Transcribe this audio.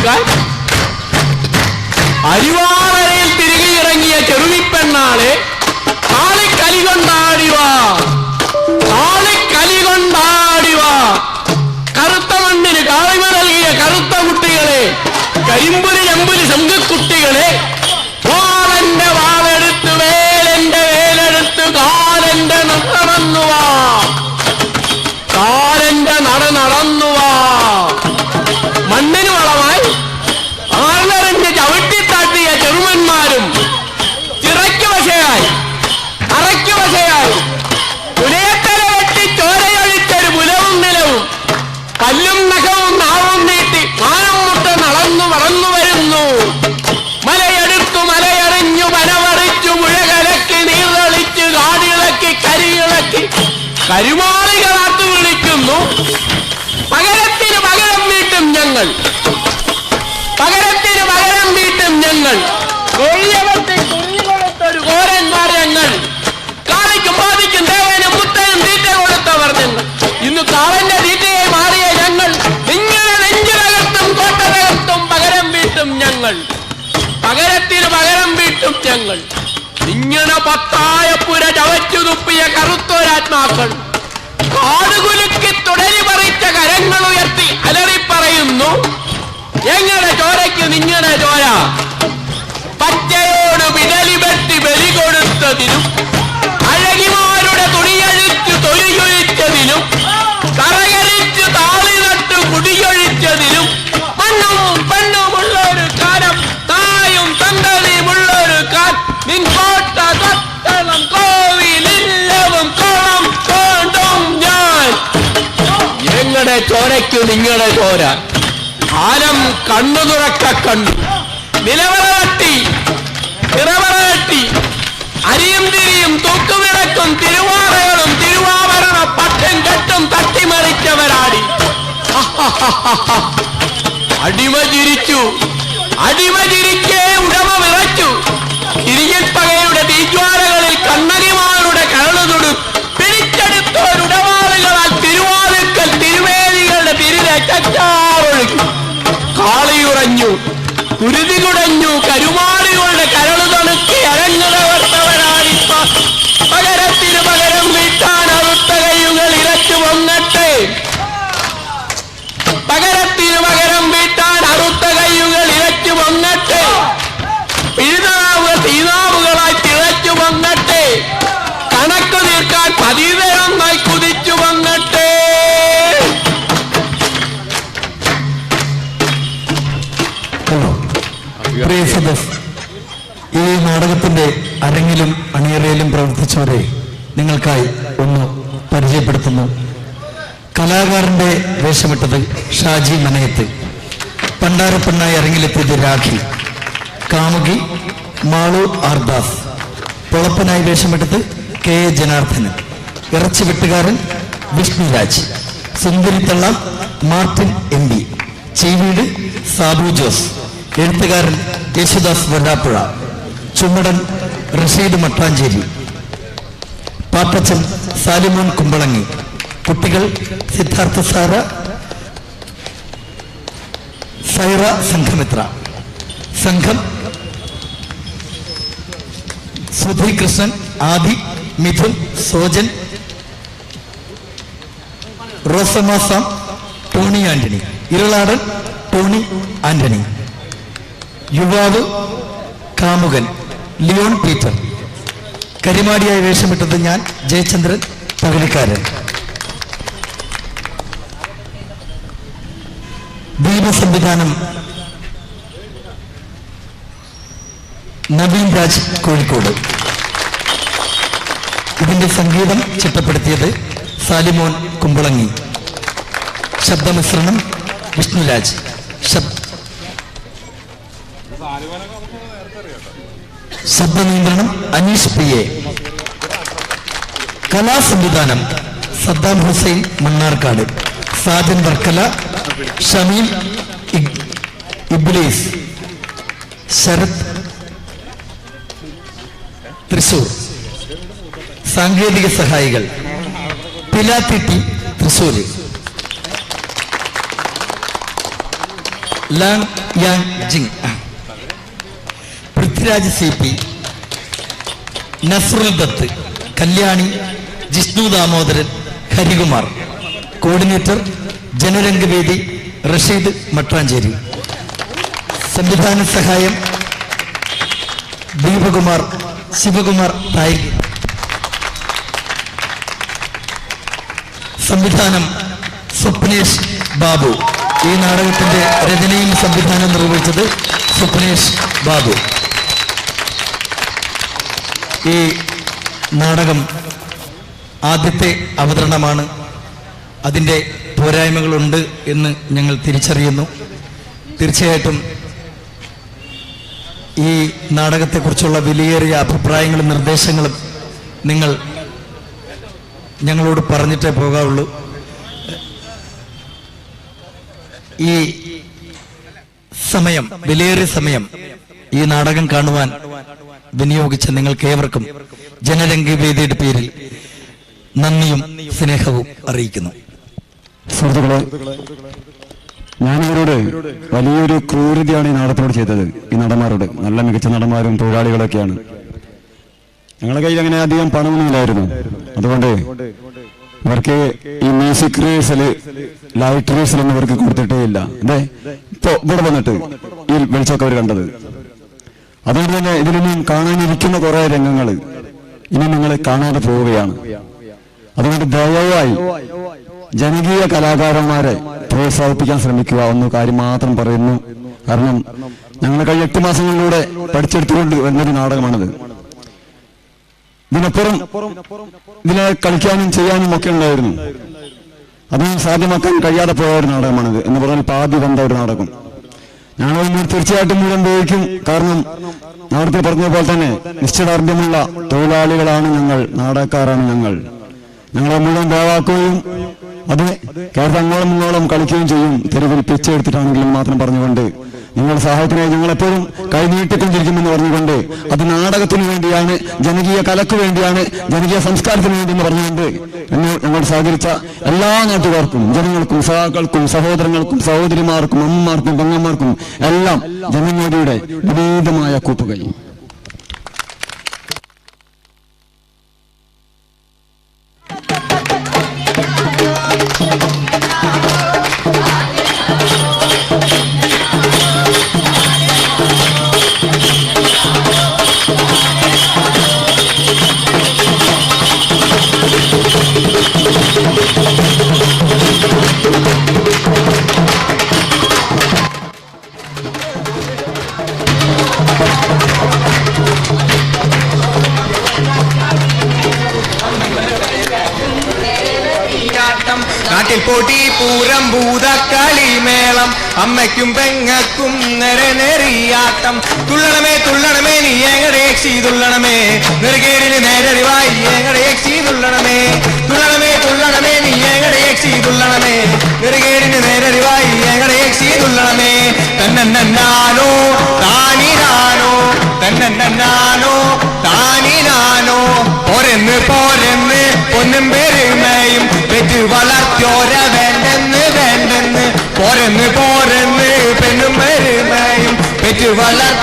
നൽകാൻ അരിവാളയിൽ തിരികെ ഇറങ്ങിയ ചെറുവിപ്പെണ്ണാളെ കാളിക്കലി കൊണ്ടാടിവാ, കാളിക്കലി കൊണ്ടാടിവാ. കറുത്ത മണ്ണിന് കാളിമ നൽകിയ കറുത്ത കുട്ടികളെ, കരിമ്പുലി ചെമ്പുലി ശംഖുക്കുട്ടികളെ, വാളന്റെ വാളെടുത്ത് വേലന്റെ വേലെടുത്ത് കാലന്റെ നടന്നുവാ, കാലന്റെ നടന്നുവാ. മണ്ണിന് വളമായി ആളറിഞ്ഞ് ചവിട്ടിത്താട്ടിയ ചെറുമന്മാരും ചിറയ്ക്ക് വശയായി അറയ്ക്ക് വശയായി പുലയത്തല വെട്ടി ചോരയൊഴിച്ചൊരു പുലവും നിലവും പല്ലും നഖവും നാവും നീട്ടി മാനം മുട്ട വളർന്നു വരുന്നു. മലയെടുത്തു മലയറിഞ്ഞു വനമറിച്ചു മുഴകലക്കി നീർതളിച്ച് കാടിളക്കി കരിയിളക്കി കരുമാളികളാത്തു വിളിക്കുന്നു. പകരത്തിന് പകരം വീട്ടും ഞങ്ങൾ, പകരത്തിന് പകരം വീട്ടും ഞങ്ങൾ. കൊഴിയവത്തെ കുറികൊടുത്തൊരു കോരന്മാർ ഞങ്ങൾ. കാളിക്കും ബാധിക്കും ദേവനും മുത്തനും തീറ്റ കൊടുത്തവർ ഞങ്ങൾ. ഇന്ന് കാളന്റെ തീറ്റയായി മാറിയ ഞങ്ങൾ നിങ്ങളെ നെഞ്ചിലകത്തും കോട്ടകത്തും പകരം വീട്ടും ഞങ്ങൾ, പകരത്തിന് പകരം വീട്ടും ഞങ്ങൾ. ഇങ്ങനെ പത്തായപ്പുര ചവച്ചു തുപ്പിയ കറുത്തൊരാത്മാക്കൾ കാടുകുലുക്കി തുടരി പറിച്ച കരങ്ങൾ ഉയർത്തി അലറിപ്പറയുന്നു, എങ്ങനെ ചോരയ്ക്ക് നിങ്ങനെ ചോര. പച്ചയോട് വിടലി വെട്ടി ബലി കൊടുത്തതിനും അഴകിമാരുടെ തുണിയഴിച്ചു തൊഴിയൊഴിച്ചതിനും കറകരിച്ച് താളി നട്ടു കുടിയൊഴിച്ചതിനും മണ്ണും പെണ്ണുമുള്ളൊരു കാലം തായും തന്തതിയുമുള്ളൊരു കാൽ നിൻ കോട്ട കൊത്തളം കോവിലില്ലവും കോളം കൊണ്ടും ഞാൻ. എങ്ങളുടെ ചോരയ്ക്ക് നിങ്ങളുടെ ചോര. കാലം കണ്ണു തുറക്ക കണ്ടു നിലവറ തട്ടി നിറവറ തട്ടി അരിയും തിരിയും തൂക്കുവിളക്കും തിരുവാറകളും തിരുവാഭരണ പട്ടും കെട്ടും തട്ടിമറിച്ചവരാടി. അടിമ ചിരിച്ചു, അടിമ ചിരിക്കേ ഉടമ വിറച്ചു. തിരിയൽ പകയുടെ തീജ്വാലകളിൽ കണ്ണകിമാരുടെ കരളുതൊടു പിടിച്ചെടുത്തോരുടവാളുകളാൽ തിരുവാതിക്കൽ തിരുവേദികളുടെ തിരുരച്ചാറൊഴുകി. കാളിയുറഞ്ഞു, കുരുതി കുടഞ്ഞു, കരുമാളികളുടെ കരളു തണുക്കി അരങ്ങുതവർത്തവരാടി. പകരത്തിന് പകരം വീട്ടാൻ അറുത്ത കൈകൾ ഇരച്ചു പൊങ്ങട്ടെ, പകരത്തിന് പകരം വീട്ടാൻ അറുത്ത കൈകൾ ഇരച്ചു പൊങ്ങട്ടെ. പിഴുതാവുക തീനാവുകളായി തിളച്ചു പൊങ്ങട്ടെ, കണക്ക് തീർക്കാൻ പതിതരൊന്നായി കുതിച്ചു പൊങ്ങട്ടെ. ഈ നാടകത്തിന്റെ അരങ്ങിലും അണിയറയിലും പ്രവർത്തിച്ചവരെ നിങ്ങൾക്കായി ഒന്ന് പരിചയപ്പെടുത്തുന്നു. കലാകാരന്റെ വേഷമിട്ടത് ഷാജി മനയത്ത്, പണ്ടാരപ്പെണ്ണായി അരങ്ങിലെത്തിയത് രാഖി, കാമുകി മാളു ആർദാസ്, പൊളപ്പനായി വേഷമിട്ടത് കെ എ ജനാർദ്ദനൻ, ഇറച്ചി വെട്ടുകാരൻ വിഷ്ണുരാജ്, സുന്ദരിത്തള്ള മാർട്ടിൻ എം പി, ചീവീട് സാബു ജോസ്, എഴുത്തുകാരൻ യേശുദാസ് വല്ലാപ്പുഴ, ചുമടൻ റഷീദ് മട്ടാഞ്ചേരി, പാപ്പച്ചൻ സാലിമോൻ കുമ്പളങ്ങി, കുട്ടികൾ സിദ്ധാർത്ഥ സാര, സൈറ സംഘമിത്ര, സംഘം സുധി കൃഷ്ണൻ, ആദി, മിഥുൻ, സോജൻ, റോസമാസം, ടോണി ആന്റണി, ഇരുളാടൻ ടോണി ആന്റണി, യുവാവ് കാമുകൻ ലിയോൺ പീറ്റർ, കരിമാടിയായി വേഷമിട്ടത് ഞാൻ ജയചന്ദ്രൻ പകലിക്കാരൻ. ദീപസംവിധാനം നവീൻ രാജ് കോഴിക്കോട്. ഇതിന്റെ സംഗീതം ചിട്ടപ്പെടുത്തിയത് സാലിമോൻ കുമ്പളങ്ങി, ശബ്ദമിശ്രണം വിഷ്ണുരാജ്, ശബ്ദനിയന്ത്രണം അനീഷ് പി എ, കലാസംവിധാനം സദ്ദാം ഹുസൈൻ മണ്ണാർക്കാട്, സാജൻ വർക്കല, ഷമീൽ ഇബ്ലീസ്, ശരത് തൃശൂർ. സാങ്കേതിക സഹായികൾ Pilathitti Thrissur. Lang Yang Jing, Prithviraj CP, Nasrul Dutt, Kalyani, Jishnu Damodaran, Harikumar. Coordinator Janarangavedi Rasheed Mattancherry. സംവിധാന സഹായം ദീപകുമാർ, ശിവകുമാർ തായകി. സംവിധാനം സ്വപ്നേഷ് ബാബു. ഈ നാടകത്തിന്റെ രചനയും സംവിധാനം നിർവഹിച്ചത് സ്വപ്നേഷ് ബാബു. ഈ നാടകം ആദ്യത്തെ അവതരണമാണ്. അതിൻ്റെ പോരായ്മകളുണ്ട് എന്ന് ഞങ്ങൾ തിരിച്ചറിയുന്നു. തീർച്ചയായിട്ടും ഈ നാടകത്തെക്കുറിച്ചുള്ള വിലയേറിയ അഭിപ്രായങ്ങളും നിർദ്ദേശങ്ങളും നിങ്ങൾ ഞങ്ങളോട് പറഞ്ഞിട്ടേ പോകാവുള്ളൂ. ഈ സമയം, വിലയേറിയ സമയം ഈ നാടകം കാണുവാൻ വിനിയോഗിച്ച നിങ്ങൾക്ക് ഏവർക്കും ജനരംഗവേദിയുടെ പേരിൽ നന്ദിയും സ്നേഹവും അറിയിക്കുന്നു. സുഹൃത്തുക്കളെ, ഞാനിവരോട് വലിയൊരു ക്രൂരതയാണ് ഈ നാടകത്തിനോട് ചെയ്തത്. ഈ നടന്മാരോട്, നല്ല മികച്ച നടന്മാരും തൊഴിലാളികളൊക്കെയാണ്. ഞങ്ങളുടെ കയ്യിൽ അങ്ങനെ അധികം പണമൊന്നുമില്ലായിരുന്നു. അതുകൊണ്ട് ഇവർക്ക് ഈ മ്യൂസിക് റിഹേഴ്സൽ, ലൈറ്റ് റിഹേഴ്സൽ ഒന്നും ഇവർക്ക് കൊടുത്തിട്ടേ ഇല്ല. അതെ, ഇപ്പൊ ഇവിടെ വന്നിട്ട് ഈ വെളിച്ചമൊക്കെ അവർ കണ്ടത്. അതുകൊണ്ട് തന്നെ ഇതിലൊന്നും കാണാനിരിക്കുന്ന കുറെ രംഗങ്ങൾ ഇനി നിങ്ങൾ കാണാതെ പോവുകയാണ്. അതുകൊണ്ട് ദയവായി ജനകീയ കലാകാരന്മാരെ പ്രോത്സാഹിപ്പിക്കാൻ ശ്രമിക്കുക എന്ന കാര്യം മാത്രം പറയുന്നു. കാരണം ഞങ്ങൾ കഴിഞ്ഞ 8 മാസങ്ങളിലൂടെ പഠിച്ചെടുത്തുകൊണ്ട് വരുന്നൊരു നാടകമാണിത്. ഇതിനപ്പുറം ഇതിനെ കളിക്കാനും ചെയ്യാനും ഒക്കെ ഉണ്ടായിരുന്നു. അതൊന്നും സാധ്യമാക്കാൻ കഴിയാതെ പോയ ഒരു നാടകമാണിത്. എന്ന് പറഞ്ഞാൽ പാതി വന്ന ഒരു നാടകം. ഞങ്ങൾ തീർച്ചയായിട്ടും മുഴുവൻ ഉപയോഗിക്കും. കാരണം നാടകത്തിൽ പറഞ്ഞ പോലെ തന്നെ നിശ്ചിതാർഢ്യമുള്ള തൊഴിലാളികളാണ് ഞങ്ങൾ, നാടകക്കാരാണ് ഞങ്ങൾ. ഞങ്ങളെ മുഴുവൻ ദയവാക്കുകയും അത് കേരളത്തിൽ അങ്ങോളം ഇങ്ങോളം കളിക്കുകയും ചെയ്യും. തെരുവിൽ പിച്ചെടുത്തിട്ടാണെങ്കിലും മാത്രം പറഞ്ഞുകൊണ്ട് നിങ്ങളുടെ സഹായത്തിനായി ഞങ്ങളെപ്പോഴും കൈനീട്ടിക്കൊണ്ടിരിക്കുമെന്ന് പറഞ്ഞുകൊണ്ട് അത് നാടകത്തിന് വേണ്ടിയാണ്, ജനകീയ കലക്ക് വേണ്ടിയാണ്, ജനകീയ സംസ്കാരത്തിന് വേണ്ടി എന്ന് പറഞ്ഞുകൊണ്ട് ഞങ്ങൾ സഹകരിച്ച എല്ലാ നാട്ടുകാർക്കും, ജനങ്ങൾക്കും, സഹാക്കൾക്കും, സഹോദരങ്ങൾക്കും, സഹോദരിമാർക്കും, അമ്മമാർക്കും, പെങ്ങന്മാർക്കും എല്ലാം ജനങ്ങളുടെ വിനീതമായ കൂപ്പുകൈ. നാട്ടിൽ പൊടി പൂരം ഭൂതക്കളിമേളം, അമ്മയ്ക്കും പെങ്ങക്കും നെറിയാട്ടം. തുള്ളണമേ തുള്ളണമേ നീ ഏകടേക്ഷി തുള്ളണമേ, നെറുകേടിന് നേരറിവായി ഏകടേക്ഷി തുള്ളണമേ. തുള്ളണമേ തുള്ളണമേ നീ ഏകടേക്ഷി തുള്ളണമേ, നെറുകേടിന് നേരറിവായി ഏകടേക്ഷി തുള്ളണമേ. തന്നന്നാനോ താനിനാനോ, തന്നന്നാനോ താനിനാനോ. പോരെന്ന് പോരെന്ന് പൊന്നും പെരുമയും പെറ്റ് വളർത്തിയോര വേണ്ടെന്ന് വേണ്ടെന്ന്. പോരെന്ന് പോരെന്ന് പെണ്ണും പെരുമയും പെറ്റ് വളർ